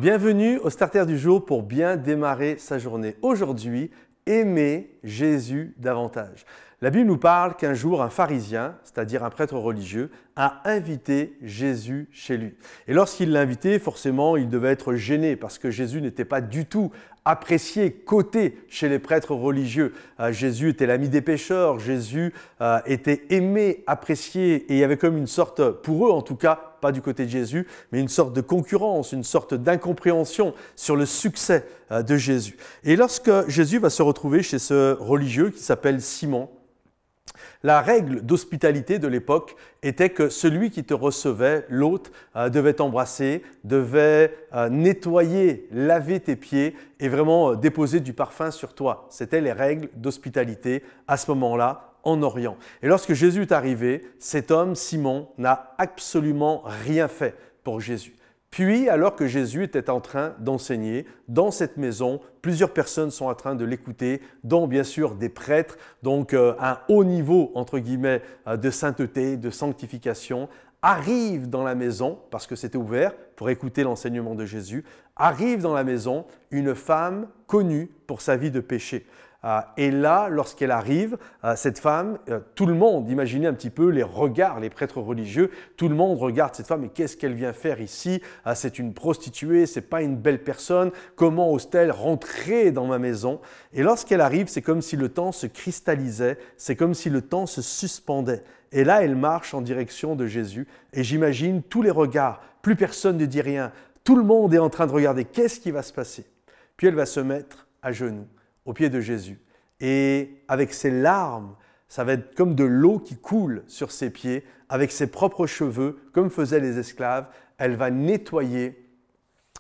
Bienvenue au Starter du jour pour bien démarrer sa journée. Aujourd'hui, aimer Jésus davantage. La Bible nous parle qu'un jour, un pharisien, c'est-à-dire un prêtre religieux, a invité Jésus chez lui. Et lorsqu'il l'a invité, forcément, il devait être gêné parce que Jésus n'était pas du tout apprécié, coté chez les prêtres religieux. Jésus était l'ami des pécheurs, Jésus était aimé, apprécié, et il y avait comme une sorte, pour eux en tout cas, pas du côté de Jésus, mais une sorte de concurrence, une sorte d'incompréhension sur le succès de Jésus. Et lorsque Jésus va se retrouver chez ce religieux qui s'appelle Simon, la règle d'hospitalité de l'époque était que celui qui te recevait, l'hôte, devait t'embrasser, devait nettoyer, laver tes pieds et vraiment déposer du parfum sur toi. C'était les règles d'hospitalité à ce moment-là en Orient. Et lorsque Jésus est arrivé, cet homme, Simon, n'a absolument rien fait pour Jésus. Puis, alors que Jésus était en train d'enseigner dans cette maison, plusieurs personnes sont en train de l'écouter, dont bien sûr des prêtres, donc un haut niveau, entre guillemets, de sainteté, de sanctification, arrivent dans la maison, parce que c'était ouvert pour écouter l'enseignement de Jésus, arrive dans la maison une femme connue pour sa vie de péché. Et là, lorsqu'elle arrive, cette femme, tout le monde, imaginez un petit peu les regards, les prêtres religieux, tout le monde regarde cette femme, mais qu'est-ce qu'elle vient faire ici? C'est une prostituée, c'est pas une belle personne, comment ose-t-elle rentrer dans ma maison? Et lorsqu'elle arrive, c'est comme si le temps se cristallisait, c'est comme si le temps se suspendait. Et là, elle marche en direction de Jésus, et j'imagine tous les regards, plus personne ne dit rien, tout le monde est en train de regarder, qu'est-ce qui va se passer? Puis elle va se mettre à genoux aux pieds de Jésus. Et avec ses larmes, ça va être comme de l'eau qui coule sur ses pieds, avec ses propres cheveux, comme faisaient les esclaves, elle va nettoyer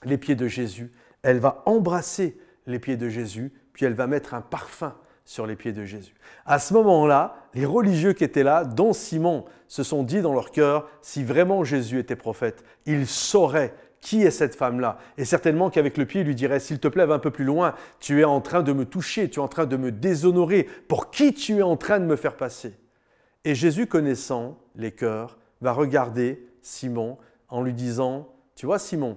les pieds de Jésus, elle va embrasser les pieds de Jésus, puis elle va mettre un parfum sur les pieds de Jésus. À ce moment-là, les religieux qui étaient là, dont Simon, se sont dit dans leur cœur, si vraiment Jésus était prophète, ils sauraient qui est cette femme-là? Et certainement qu'avec le pied, il lui dirait, s'il te plaît, va un peu plus loin, tu es en train de me toucher, tu es en train de me déshonorer, pour qui tu es en train de me faire passer? Et Jésus, connaissant les cœurs, va regarder Simon en lui disant, tu vois Simon,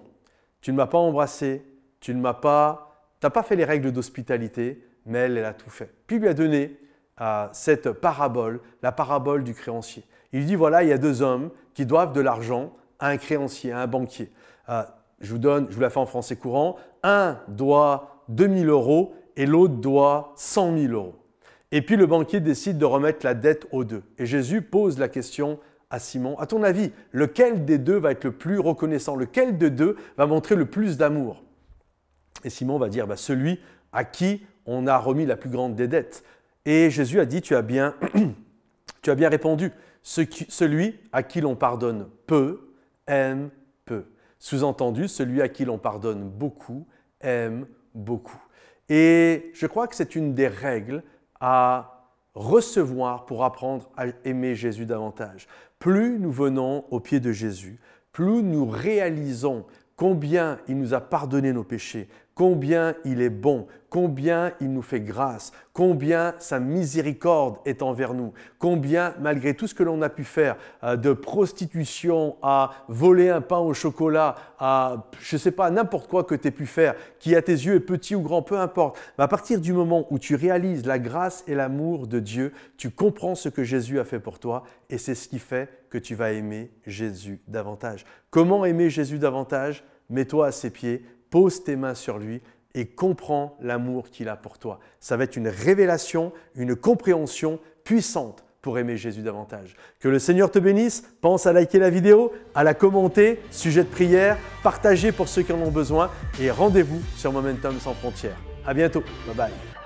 tu ne m'as pas embrassé, tu n'as pas fait les règles d'hospitalité, mais elle a tout fait. Puis il lui a donné cette parabole, la parabole du créancier. Il lui dit, voilà, il y a deux hommes qui doivent de l'argent à un créancier, à un banquier. Je vous la fais en français courant. Un doit 2000 € et l'autre doit 100 000 €. Et puis le banquier décide de remettre la dette aux deux. Et Jésus pose la question à Simon, à ton avis, lequel des deux va être le plus reconnaissant? Lequel des deux va montrer le plus d'amour? Et Simon va dire, celui à qui on a remis la plus grande des dettes. Et Jésus a dit, tu as bien répondu. Celui à qui l'on pardonne peu, aime peu. Sous-entendu, celui à qui l'on pardonne beaucoup, aime beaucoup. Et je crois que c'est une des règles à recevoir pour apprendre à aimer Jésus davantage. Plus nous venons aux pieds de Jésus, plus nous réalisons combien il nous a pardonné nos péchés, combien il est bon, combien il nous fait grâce, combien sa miséricorde est envers nous, combien malgré tout ce que l'on a pu faire, de prostitution à voler un pain au chocolat, à je ne sais pas, n'importe quoi que tu aies pu faire, qui à tes yeux est petit ou grand, peu importe, mais à partir du moment où tu réalises la grâce et l'amour de Dieu, tu comprends ce que Jésus a fait pour toi et c'est ce qui fait que tu vas aimer Jésus davantage. Comment aimer Jésus davantage? Mets-toi à ses pieds, pose tes mains sur lui et comprends l'amour qu'il a pour toi. Ça va être une révélation, une compréhension puissante pour aimer Jésus davantage. Que le Seigneur te bénisse. Pense à liker la vidéo, à la commenter, sujet de prière, partager pour ceux qui en ont besoin et rendez-vous sur Momentum sans frontières. À bientôt. Bye bye.